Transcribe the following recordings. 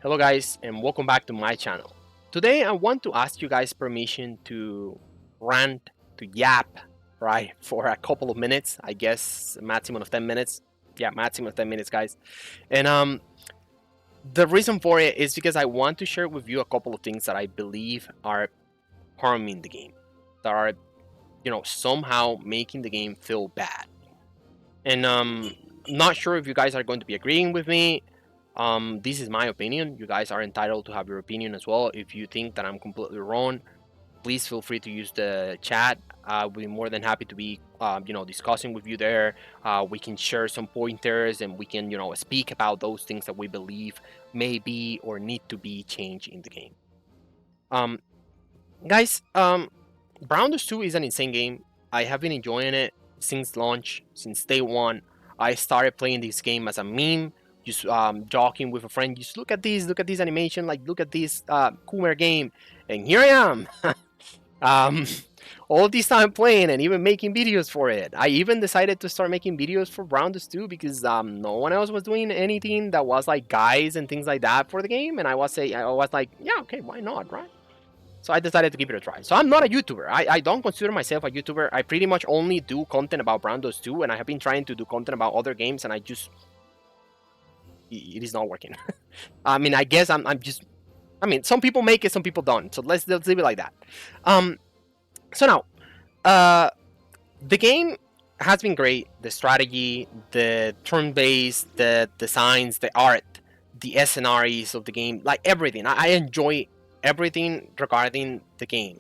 Hello guys and welcome back to my channel. Today I want to ask you guys permission to rant, to yap, right, for a couple of minutes, I guess a maximum of 10 minutes. Yeah, maximum of 10 minutes guys. And the reason for it is because I want to share with you a couple of things that I believe are harming the game. That are, somehow making the game feel bad. And not sure if you guys are going to be agreeing with me. This is my opinion. You guys are entitled to have your opinion as well. If you think that I'm completely wrong, please feel free to use the chat. I'll be more than happy to be, discussing with you there. We can share some pointers and we can, speak about those things that we believe may be or need to be changed in the game. Um, guys, Browners 2 is an insane game. I have been enjoying it since launch, since day one. I started playing this game as a meme, just joking with a friend. Just look at this animation, like look at this Coomer game, and here I am. um, all this time playing and even making videos for it. I even decided to start making videos for Browners 2 because no one else was doing anything that was like guides and things like that for the game, and I was like, yeah, okay, why not, right? So I decided to give it a try. So I'm not a YouTuber. I don't consider myself a YouTuber. I pretty much only do content about Brandos 2, and I have been trying to do content about other games, and it is not working. I mean, I guess I'm just, I mean, some people make it, some people don't. So let's leave it like that. Um, so now, the game has been great. The strategy, the turn-based, the designs, the art, the SNRs of the game, like everything. I enjoy everything regarding the game.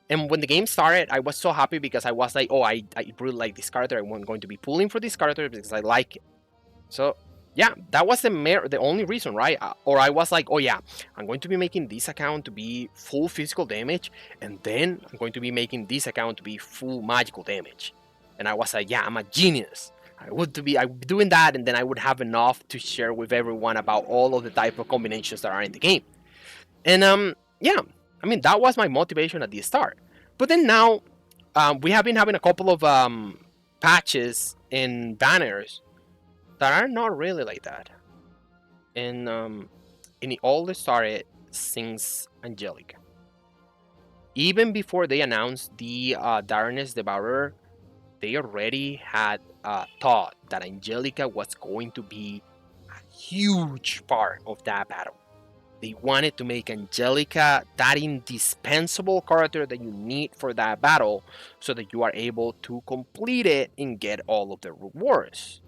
And when the game started, I was so happy because I was like, oh, I really like this character. I'm going to be pulling for this character because I like it. So yeah, that was the only reason, right? Or I was like, oh yeah, I'm going to be making this account to be full physical damage, and then I'm going to be making this account to be full magical damage. And I was like, yeah, I'm a genius. I'm doing that, and then I would have enough to share with everyone about all of the type of combinations that are in the game. And yeah, I mean that was my motivation at the start. But then now, we have been having a couple of patches and banners that are not really like that. And it all started since Angelica. Even before they announced the Darkness Devourer, they already had thought that Angelica was going to be a huge part of that battle. They wanted to make Angelica that indispensable character that you need for that battle so that you are able to complete it and get all of the rewards.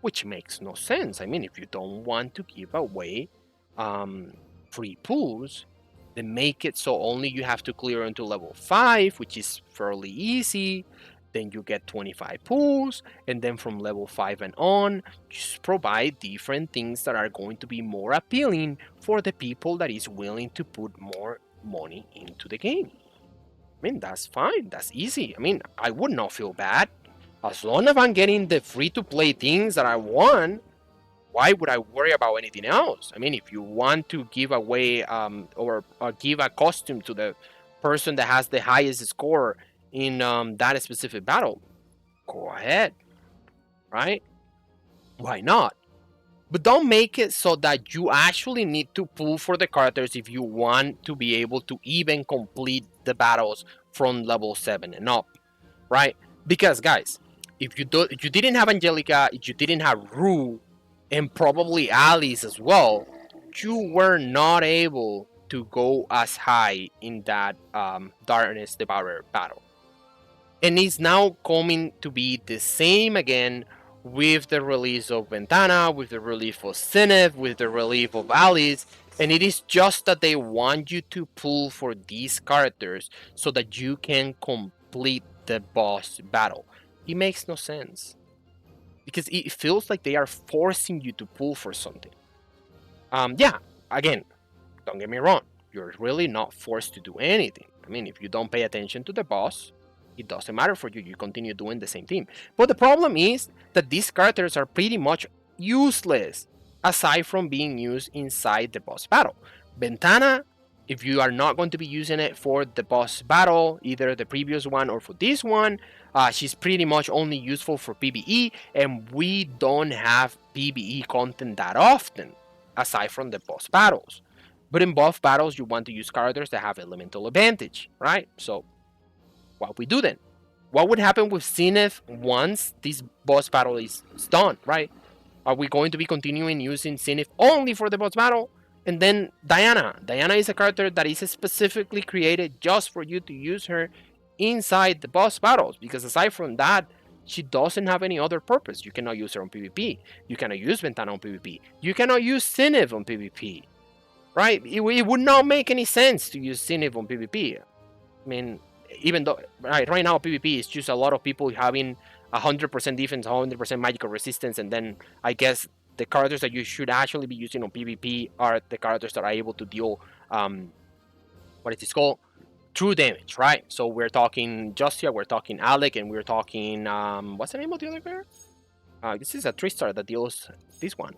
Which makes no sense. I mean, if you don't want to give away free pools, then make it so only you have to clear until level 5, which is fairly easy. Then you get 25 pools, and then from level 5 and on, just provide different things that are going to be more appealing for the people that is willing to put more money into the game. I mean, that's fine, that's easy. I mean, I would not feel bad. As long as I'm getting the free-to-play things that I want, why would I worry about anything else? I mean, if you want to give away or give a costume to the person that has the highest score in that specific battle, go ahead, right? Why not? But don't make it so that you actually need to pull for the characters if you want to be able to even complete the battles from level 7 and up, right? Because guys, if you didn't have Angelica, if you didn't have Rue, and probably Alice as well, you were not able to go as high in that Darkness Devourer battle. And it's now coming to be the same again with the release of Ventana, with the release of Zenith, with the release of Alice. And it is just that they want you to pull for these characters so that you can complete the boss battle. It makes no sense because it feels like they are forcing you to pull for something. Yeah, again, don't get me wrong. You're really not forced to do anything. I mean, if you don't pay attention to the boss, it doesn't matter for you. You continue doing the same thing. But the problem is that these characters are pretty much useless aside from being used inside the boss battle. Ventana, if you are not going to be using it for the boss battle, either the previous one or for this one, she's pretty much only useful for PvE, and we don't have PvE content that often. aside from the boss battles. But in boss battles, you want to use characters that have elemental advantage, right? So what we do then? What would happen with Zenith once this boss battle is done, right? Are we going to be continuing using Zenith only for the boss battle? And then Diana. Diana is a character that is specifically created just for you to use her inside the boss battles. Because aside from that, she doesn't have any other purpose. You cannot use her on PvP. You cannot use Ventana on PvP. You cannot use Zenith on PvP. Right? It would not make any sense to use Zenith on PvP. I mean, even though right now PvP is just a lot of people having 100% defense, 100% magical resistance, and then I guess the characters that you should actually be using on PvP are the characters that are able to deal what is this called? True damage, right? So we're talking Justia, we're talking Alec, and we're talking what's the name of the other character? This is a 3-star that deals this one.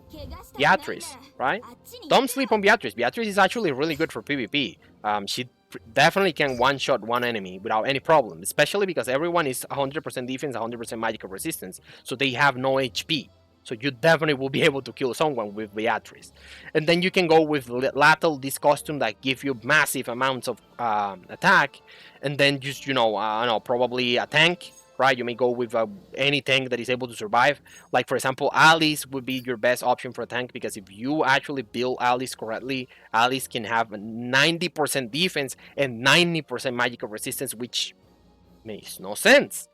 Beatrice, right? Don't sleep on Beatrice. Beatrice is actually really good for PvP. She definitely can one-shot one enemy without any problem, especially because everyone is 100% defense, 100% magical resistance, so they have no HP. So you definitely will be able to kill someone with Beatrice. And then you can go with Latal, this costume that gives you massive amounts of attack, and then just, I don't know, probably a tank, right? You may go with any tank that is able to survive. Like, for example, Alice would be your best option for a tank, because if you actually build Alice correctly, Alice can have 90% defense and 90% magical resistance, which makes no sense.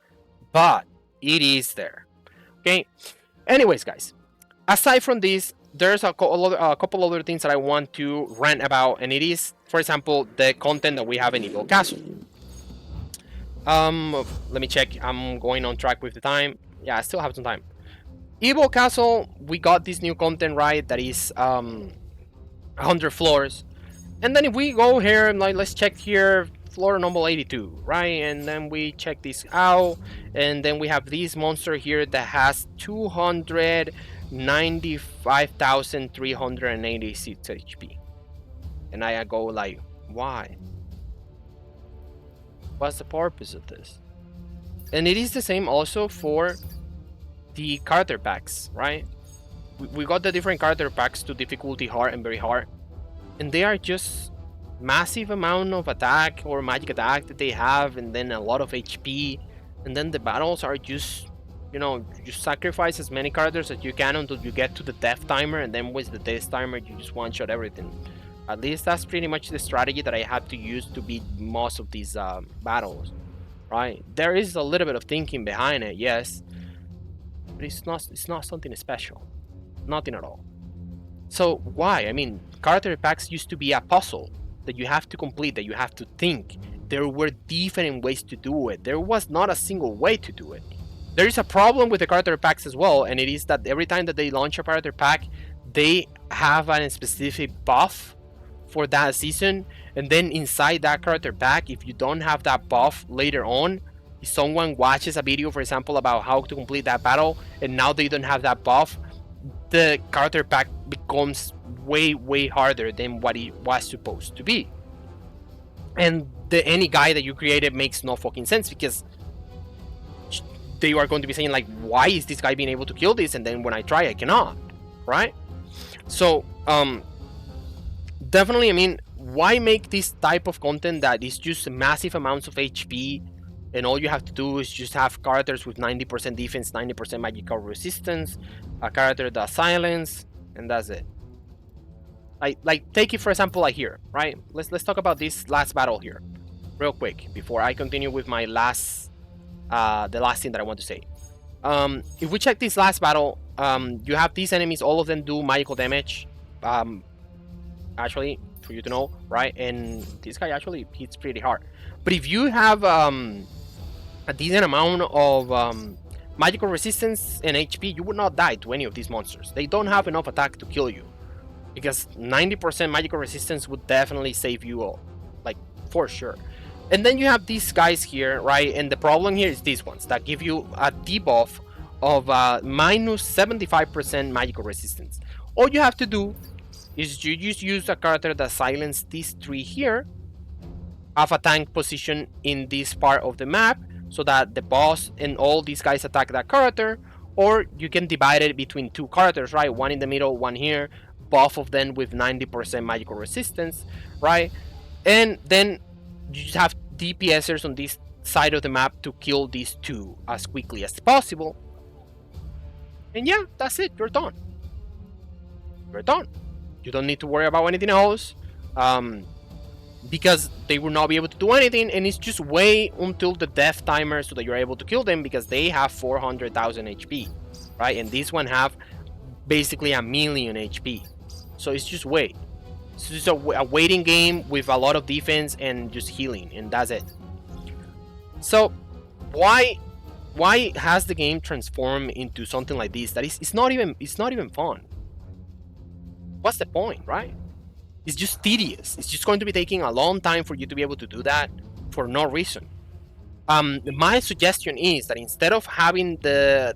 But it is there. Okay? Anyways, guys, aside from this, there's a couple other things that I want to rant about, and it is, for example, the content that we have in Evil Castle. Let me check. I'm going on track with the time. Yeah, I still have some time. Evil Castle, we got this new content, right? That is 100 floors. And then if we go here, like, let's check here, floor number 82, right? And then we check this out, and then we have this monster here that has 295,386 HP. And I go like, why? What's the purpose of this? And it is the same also for the character packs, right? We got the different character packs to difficulty hard and very hard, and they are just massive amount of attack or magic attack that they have, and then a lot of HP, and then the battles are just, you sacrifice as many characters as you can until you get to the death timer, and then with the death timer you just one-shot everything. At least that's pretty much the strategy that I had to use to beat most of these battles, right? There is a little bit of thinking behind it, yes, but it's not something special, nothing at all. So why? I mean, character packs used to be a puzzle that you have to complete, that you have to think. There were different ways to do it. There was not a single way to do it. There is a problem with the character packs as well, and it is that every time that they launch a character pack, they have a specific buff for that season, and then inside that character pack, if you don't have that buff later on, if someone watches a video, for example, about how to complete that battle, and now they don't have that buff, the character pack becomes way harder than what it was supposed to be. And any guy that you created makes no fucking sense, because they are going to be saying like, why is this guy being able to kill this, and then when I try I cannot, right? So definitely, I mean, why make this type of content that is just massive amounts of HP, and all you have to do is just have characters with 90% defense, 90% magical resistance, a character that silence, and that's it. Like take it for example like here, right? Let's talk about this last battle here real quick before I continue with my last the last thing that I want to say. If we check this last battle, you have these enemies, all of them do magical damage, actually, for you to know, right? And this guy actually hits pretty hard. But if you have a decent amount of magical resistance and HP, you would not die to any of these monsters. They don't have enough attack to kill you, because 90% magical resistance would definitely save you all, like, for sure. And then you have these guys here, right? And the problem here is these ones that give you a debuff of minus 75% magical resistance. All you have to do is you just use a character that silences these three here, have a tank position in this part of the map, so that the boss and all these guys attack that character, or you can divide it between two characters, right? One in the middle, one here. buff of them with 90% magical resistance, right? And then you just have DPSers on this side of the map to kill these two as quickly as possible. And yeah, that's it. You're done. You're done. You don't need to worry about anything else. Because they will not be able to do anything, and it's just wait until the death timer so that you're able to kill them, because they have 400,000 HP, right? And this one have basically a million HP. So it's just wait. It's just a waiting game with a lot of defense and just healing, and that's it. So why has the game transformed into something like this that is it's not even fun? What's the point, right? It's just tedious. It's just going to be taking a long time for you to be able to do that for no reason. My suggestion is that instead of having the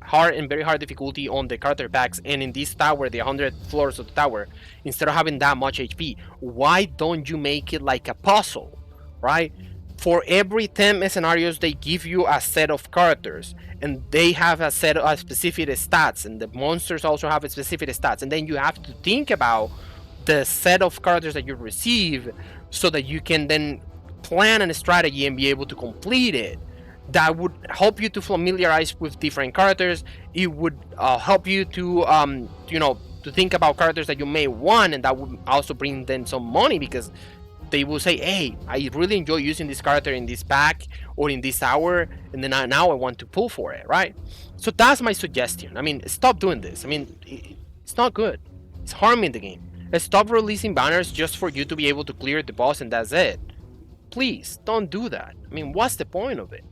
hard and very hard difficulty on the character packs, and in this tower, the 100 floors of the tower, instead of having that much HP, why don't you make it like a puzzle, right? For every 10 scenarios, they give you a set of characters, and they have a set of specific stats, and the monsters also have a specific stats, and then you have to think about the set of characters that you receive so that you can then plan a strategy and be able to complete it. That would help you to familiarize with different characters. It would help you to to think about characters that you may want, and that would also bring them some money, because they will say, hey, I really enjoy using this character in this pack or in this hour, and then now I want to pull for it, right? So that's my suggestion. I mean, stop doing this. I mean, it's not good. It's harming the game. Stop releasing banners just for you to be able to clear the boss and that's it. Please, don't do that. I mean, what's the point of it?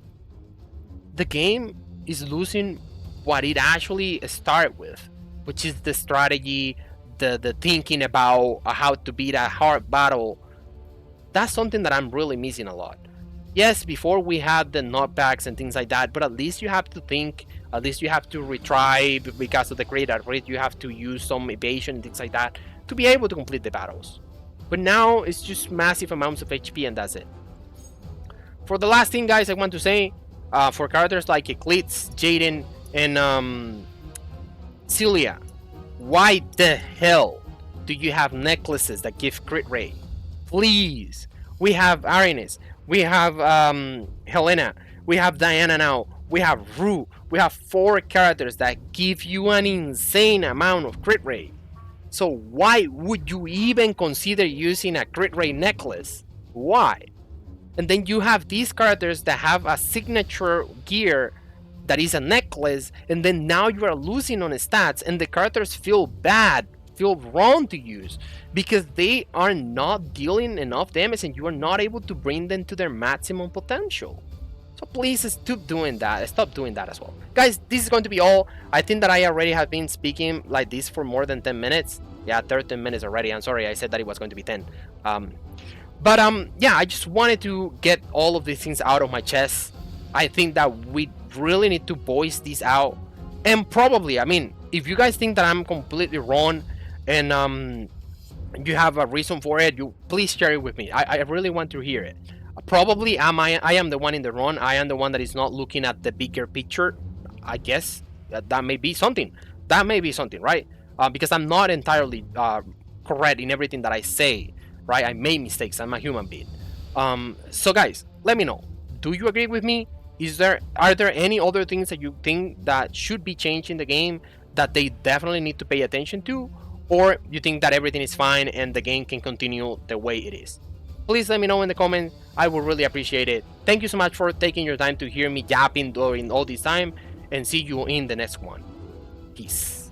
The game is losing what it actually started with, which is the strategy, the thinking about how to beat a hard battle. That's something that I'm really missing a lot. Yes, before we had the knockbacks and things like that, but at least you have to think, at least you have to retry because of the great rate, you have to use some evasion and things like that to be able to complete the battles. But now it's just massive amounts of HP and that's it. For the last thing, guys, I want to say, for characters like Eclipse, Jaden, and Celia, why the hell do you have necklaces that give crit rate? Please. We have Arenis, we have Helena, we have Diana now, we have Rue, we have 4 characters that give you an insane amount of crit rate. So why would you even consider using a crit rate necklace? Why? And then you have these characters that have a signature gear that is a necklace, and then now you are losing on stats, and the characters feel bad, feel wrong to use, because they are not dealing enough damage and you are not able to bring them to their maximum potential. So please stop doing that. Stop doing that as well. Guys, this is going to be all. I think that I already have been speaking like this for more than 10 minutes. Yeah, 13 minutes already. I'm sorry, I said that it was going to be 10. Yeah, I just wanted to get all of these things out of my chest. I think that we really need to voice this out. And probably, I mean, if you guys think that I'm completely wrong and you have a reason for it, you please share it with me. I really want to hear it. Probably I am the one in the wrong. I am the one that is not looking at the bigger picture. I guess that may be something. That may be something, right? Because I'm not entirely correct in everything that I say, right? I make mistakes. I'm a human being. So guys, let me know. Do you agree with me? Are there any other things that you think that should be changed in the game that they definitely need to pay attention to? Or you think that everything is fine and the game can continue the way it is? Please let me know in the comments. I would really appreciate it. Thank you so much for taking your time to hear me yapping during all this time, and see you in the next one. Peace.